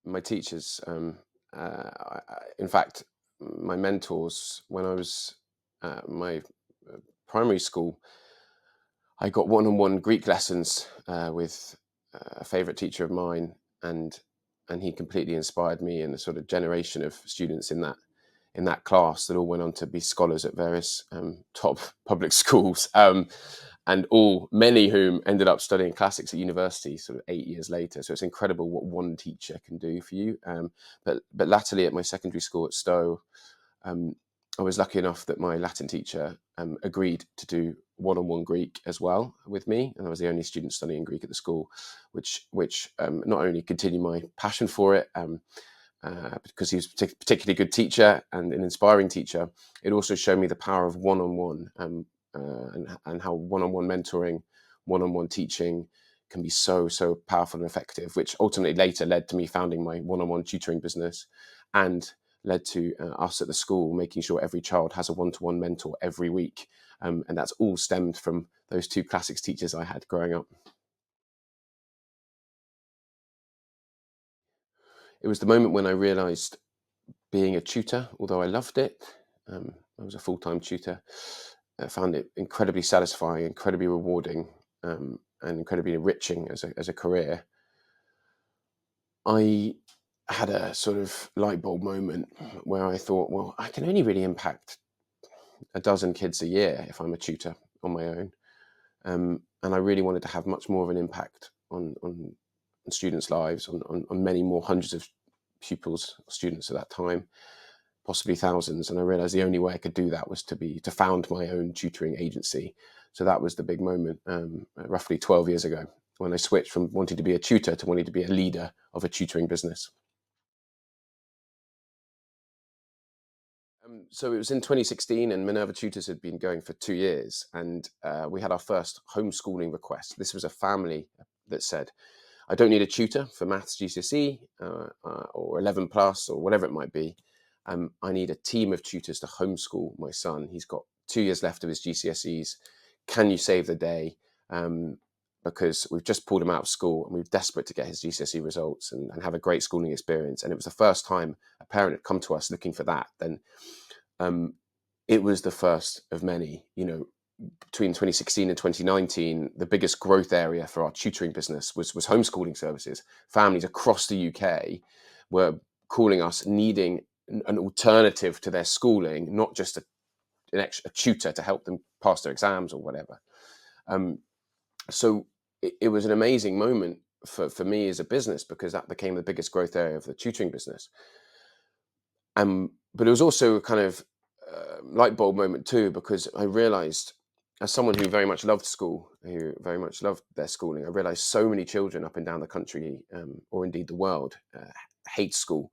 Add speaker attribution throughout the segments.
Speaker 1: my teachers, in fact, my mentors, when I was at my primary school, I got one-on-one Greek lessons with a favorite teacher of mine, and he completely inspired me and a sort of generation of students in that class that all went on to be scholars at various top public schools, and many whom ended up studying classics at university sort of 8 years later. So it's incredible what one teacher can do for you. But latterly at my secondary school at Stowe, um, I was lucky enough that my Latin teacher agreed to do one-on-one Greek as well with me, and I was the only student studying Greek at the school, which not only continued my passion for it, because he was a particularly good teacher and an inspiring teacher, it also showed me the power of one-on-one, and how one-on-one mentoring, one-on-one teaching can be so powerful and effective, which ultimately later led to me founding my one-on-one tutoring business, and led to us at the school making sure every child has a one-to-one mentor every week. And that's all stemmed from those two classics teachers I had growing up. It was the moment when I realized being a tutor, although I loved it, I was a full-time tutor, I found it incredibly satisfying, incredibly rewarding, and incredibly enriching as a career. I had a sort of light bulb moment where I thought, well, I can only really impact a dozen kids a year if I'm a tutor on my own. And I really wanted to have much more of an impact on students' lives, on many more hundreds of pupils, students at that time, possibly thousands. And I realized the only way I could do that was to found my own tutoring agency. So that was the big moment, roughly 12 years ago, when I switched from wanting to be a tutor to wanting to be a leader of a tutoring business. So it was in 2016, and Minerva Tutors had been going for 2 years, and we had our first homeschooling request. This was a family that said, I don't need a tutor for maths GCSE or 11 plus or whatever it might be. I need a team of tutors to homeschool my son. He's got 2 years left of his GCSEs. Can you save the day? Because we've just pulled him out of school and we're desperate to get his GCSE results and have a great schooling experience. And it was the first time a parent had come to us looking for that. Then it was the first of many. Between 2016 and 2019, the biggest growth area for our tutoring business was homeschooling services. Families across the UK were calling us needing an alternative to their schooling, not just a tutor to help them pass their exams or whatever. So it was an amazing moment for me as a business, because that became the biggest growth area of the tutoring business. But it was also a kind of light bulb moment too, because I realized, as someone who very much loved school, who very much loved their schooling, I realized so many children up and down the country, or indeed the world, hate school,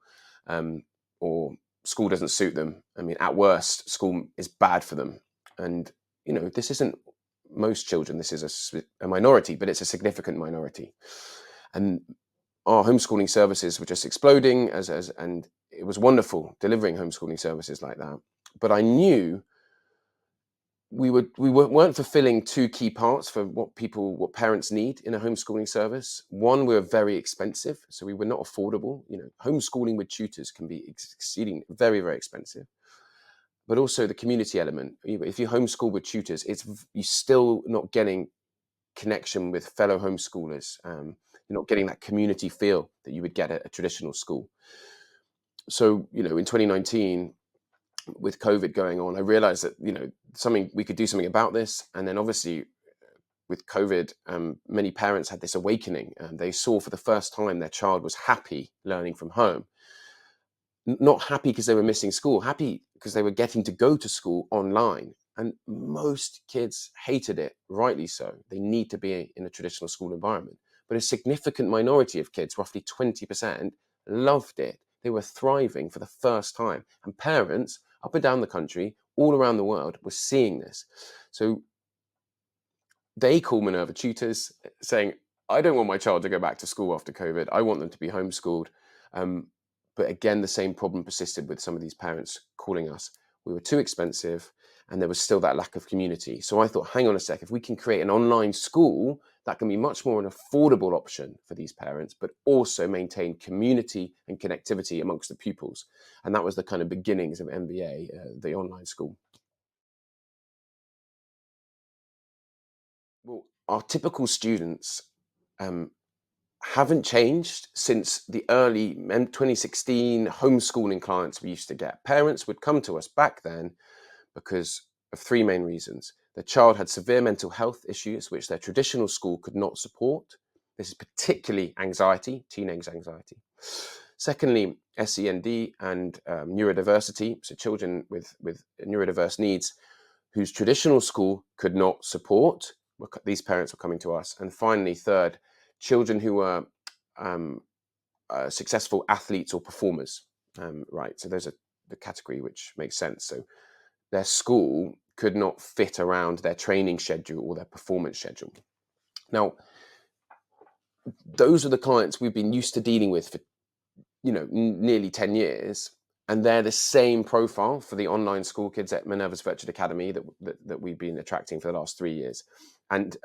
Speaker 1: or school doesn't suit them. I mean, at worst, school is bad for them. And, this isn't most children, this is a minority, but it's a significant minority. And our homeschooling services were just exploding and it was wonderful delivering homeschooling services like that. But I knew we weren't fulfilling two key parts for what parents need in a homeschooling service. One, we were very expensive, so we were not affordable. Homeschooling with tutors can be exceeding very, very expensive. But also the community element. If you homeschool with tutors, you're still not getting connection with fellow homeschoolers. You're not getting that community feel that you would get at a traditional school. So, in 2019, with COVID going on, I realized that, we could do something about this. And then obviously with COVID, many parents had this awakening, and they saw for the first time their child was happy learning from home. Not happy because they were missing school, happy because they were getting to go to school online. And most kids hated it, rightly so. They need to be in a traditional school environment. But a significant minority of kids, roughly 20%, loved it. They were thriving for the first time. And parents up and down the country, all around the world, were seeing this. So they call Minerva Tutors, saying, I don't want my child to go back to school after COVID. I want them to be homeschooled. But again, the same problem persisted with some of these parents calling us. We were too expensive, and there was still that lack of community. So I thought, hang on a sec, if we can create an online school that can be much more an affordable option for these parents, but also maintain community and connectivity amongst the pupils. And that was the kind of beginnings of MVA, the online school. Well, our typical students um, haven't changed since the early 2016 homeschooling clients we used to get. Parents would come to us back then because of three main reasons. The child had severe mental health issues, which their traditional school could not support. This is particularly anxiety, teenage anxiety. Secondly, SEND and neurodiversity, so children with neurodiverse needs whose traditional school could not support. These parents were coming to us. And finally, third, children who were um, successful athletes or performers. Right, so there's the category which makes sense. So their school could not fit around their training schedule or their performance schedule. Now, those are the clients we've been used to dealing with for nearly 10 years, and they're the same profile for the online school kids at Minerva's Virtual Academy that we've been attracting for the last 3 years. And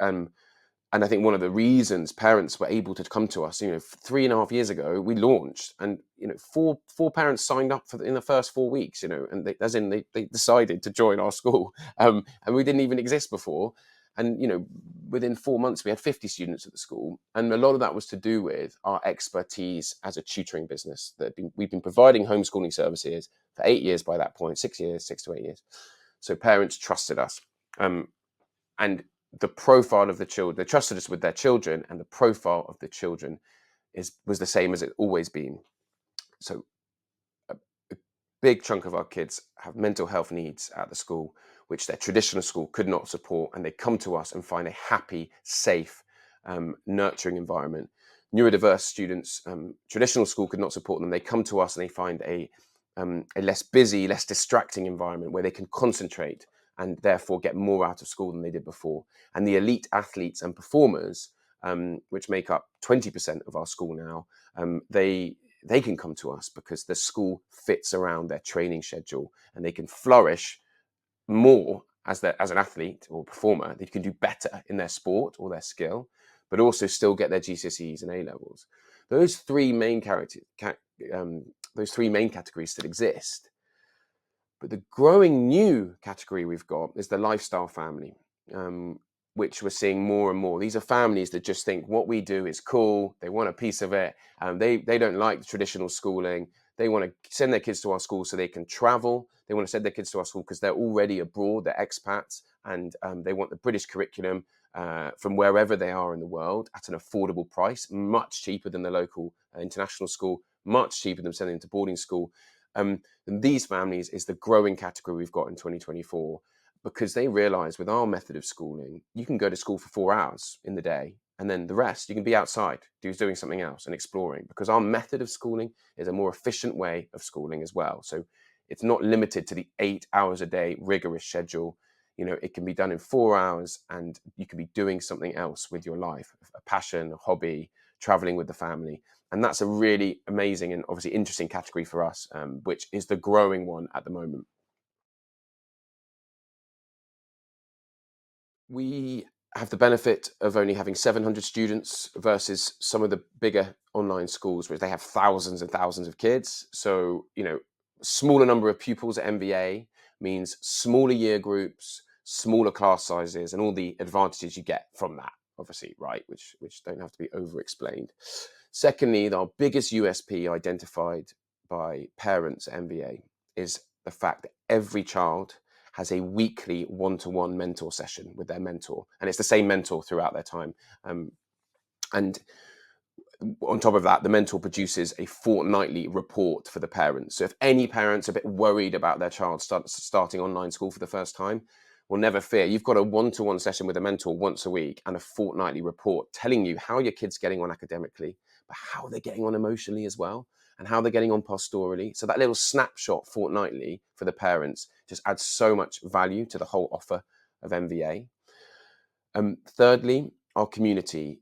Speaker 1: I think one of the reasons parents were able to come to us, 3.5 years ago, we launched, and four parents signed up in the first 4 weeks, and they decided to join our school, and we didn't even exist before. And within 4 months, we had 50 students at the school, and a lot of that was to do with our expertise as a tutoring business. We've been providing homeschooling services for 8 years by that point, 6 years, 6 to 8 years. So parents trusted us. And the profile of the children, they trusted us with their children, and the profile of the children was the same as it's always been. So a big chunk of our kids have mental health needs at the school, which their traditional school could not support, and they come to us and find a happy, safe, nurturing environment. Neurodiverse students, traditional school could not support them. They come to us and they find a less busy, less distracting environment where they can concentrate and therefore get more out of school than they did before. And the elite athletes and performers, which make up 20% of our school now, they can come to us because the school fits around their training schedule, and they can flourish more as an athlete or performer. They can do better in their sport or their skill, but also still get their GCSEs and A levels. Those three main categories still exist. But the growing new category we've got is the lifestyle family, which we're seeing more and more. These are families that just think what we do is cool. They want a piece of it. They don't like the traditional schooling. They want to send their kids to our school so they can travel. They want to send their kids to our school because they're already abroad. They're expats, and they want the British curriculum from wherever they are in the world at an affordable price, much cheaper than the local international school, much cheaper than sending them to boarding school. And these families is the growing category we've got in 2024, because they realize with our method of schooling, you can go to school for 4 hours in the day, and then the rest you can be outside doing something else and exploring, because our method of schooling is a more efficient way of schooling as well. So it's not limited to the 8 hours a day rigorous schedule. It can be done in 4 hours, and you can be doing something else with your life, a passion, a hobby, traveling with the family. And that's a really amazing and obviously interesting category for us, which is the growing one at the moment. We have the benefit of only having 700 students versus some of the bigger online schools, which they have thousands and thousands of kids. So, smaller number of pupils at MVA means smaller year groups, smaller class sizes, and all the advantages you get from that, obviously, right? Which don't have to be over explained. Secondly, our biggest USP identified by parents at MVA is the fact that every child has a weekly one-to-one mentor session with their mentor, and it's the same mentor throughout their time. And on top of that, the mentor produces a fortnightly report for the parents. So if any parents are a bit worried about their child starting online school for the first time, well, never fear. You've got a one-to-one session with a mentor once a week and a fortnightly report telling you how your kid's getting on academically, but how they're getting on emotionally as well, and how they're getting on pastorally. So that little snapshot fortnightly for the parents just adds so much value to the whole offer of MVA. Thirdly, our community.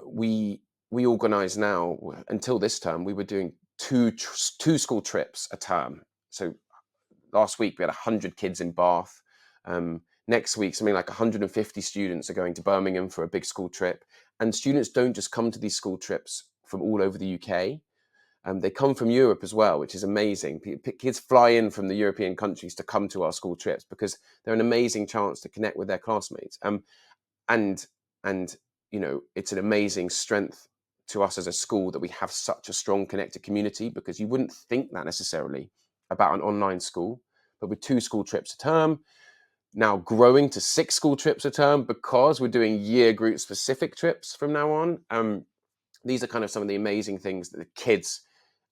Speaker 1: We organise now. Until this term, we were doing two school trips a term. So last week we had 100 kids in Bath. Next week, something like 150 students are going to Birmingham for a big school trip. And students don't just come to these school trips from all over the UK. They come from Europe as well, which is amazing. Kids fly in from the European countries to come to our school trips because they're an amazing chance to connect with their classmates. And it's an amazing strength to us as a school that we have such a strong connected community, because you wouldn't think that necessarily about an online school. But with 2 school trips a term, now growing to 6 school trips a term because we're doing year group specific trips from now on. These are kind of some of the amazing things that the kids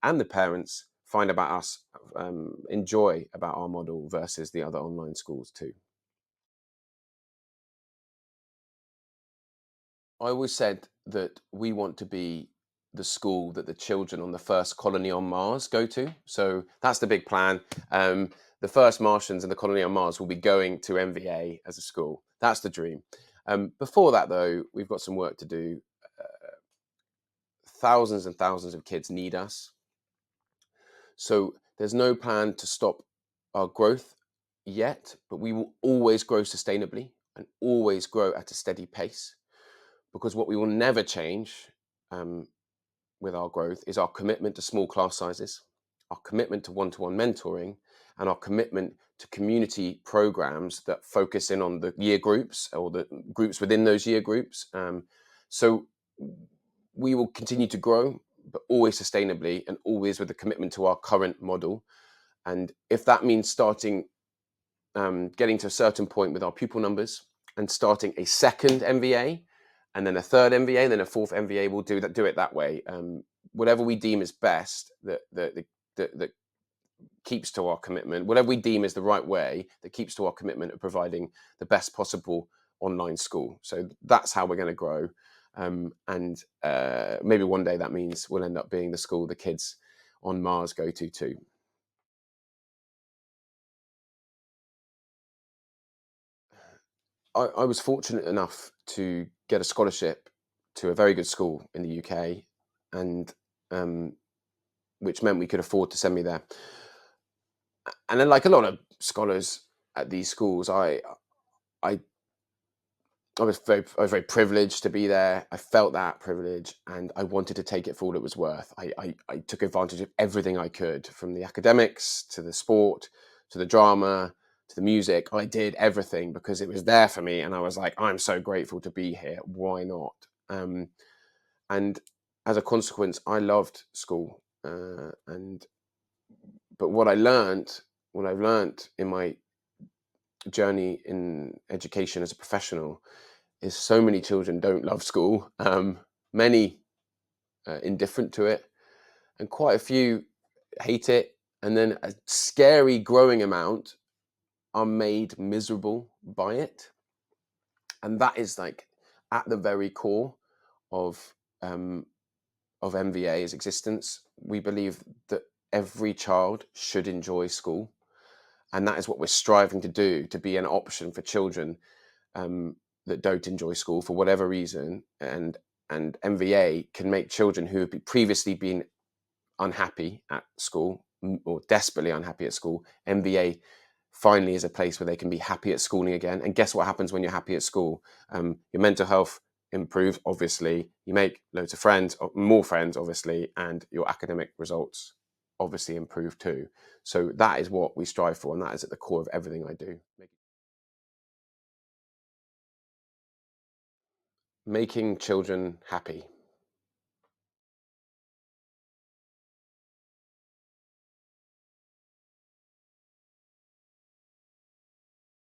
Speaker 1: and the parents find about us, enjoy about our model versus the other online schools too. I always said that we want to be the school that the children on the first colony on Mars go to. So that's the big plan. The first Martians in the colony on Mars will be going to MVA as a school. That's the dream. Before that, though, we've got some work to do. Thousands and thousands of kids need us. So there's no plan to stop our growth yet, but we will always grow sustainably and always grow at a steady pace, because what we will never change, with our growth, is our commitment to small class sizes, our commitment to one-to-one mentoring, and our commitment to community programs that focus in on the year groups or the groups within those year groups. So we will continue to grow, but always sustainably and always with a commitment to our current model. And if that means getting to a certain point with our pupil numbers and starting a second MVA, and then a third MVA, and then a fourth MVA, we'll do it that way. Whatever we deem is best, that keeps to our commitment, whatever we deem is the right way, that keeps to our commitment of providing the best possible online school. So that's how we're going to grow. And maybe one day that means we'll end up being the school the kids on Mars go to too. I was fortunate enough to get a scholarship to a very good school in the UK, and which meant we could afford to send me there. And then, like a lot of scholars at these schools, I I was very privileged to be there. I felt that privilege, and I wanted to take it for what it was worth. I took advantage of everything I could, from the academics to the sport to the drama to the music. I did everything because it was there for me, and I was like, I'm so grateful to be here. Why not? And as a consequence, I loved school. And but what I've learned in my journey in education as a professional, is so many children don't love school. Many indifferent to it, and quite a few hate it. And then a scary growing amount are made miserable by it. And that is like at the very core of MVA's existence. We believe that every child should enjoy school, and that is what we're striving to do, to be an option for children that don't enjoy school for whatever reason. And MVA can make children who have previously been unhappy at school, or desperately unhappy at school. MVA finally is a place where they can be happy at schooling again. And guess what happens when you're happy at school? Your mental health improves, obviously. You make loads of friends, more friends, obviously, and your academic results obviously improve too. So that is what we strive for, and that is at the core of everything I do. Making children happy.